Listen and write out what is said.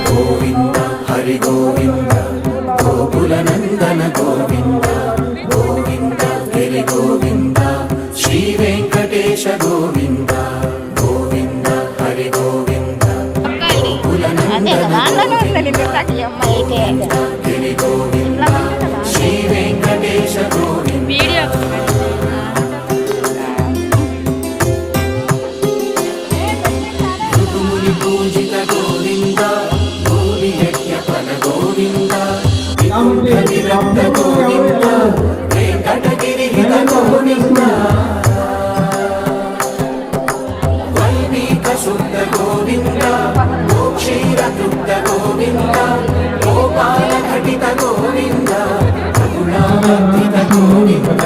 గోవింద హరి గోవింద గోకుల నందన గోవింద గోవింద గిరి గోవింద శ్రీ వెంకటేశ గోవింద గోవింద హరి గోవింద గోకుల నందన గిరి గోవింద శ్రీ వెంకటేశ గోవింద పూజిత గోవింద భూమి యజ్ఞఫల గోవింద విరక్త గోవింద వెంకటగిరి హిత గోవింద వైదిక శుద్ధ గోవింద క్షీర తృప్త గోవింద గోపాల ఘటిత గోవింద కరుణావర్ధిత గోవింద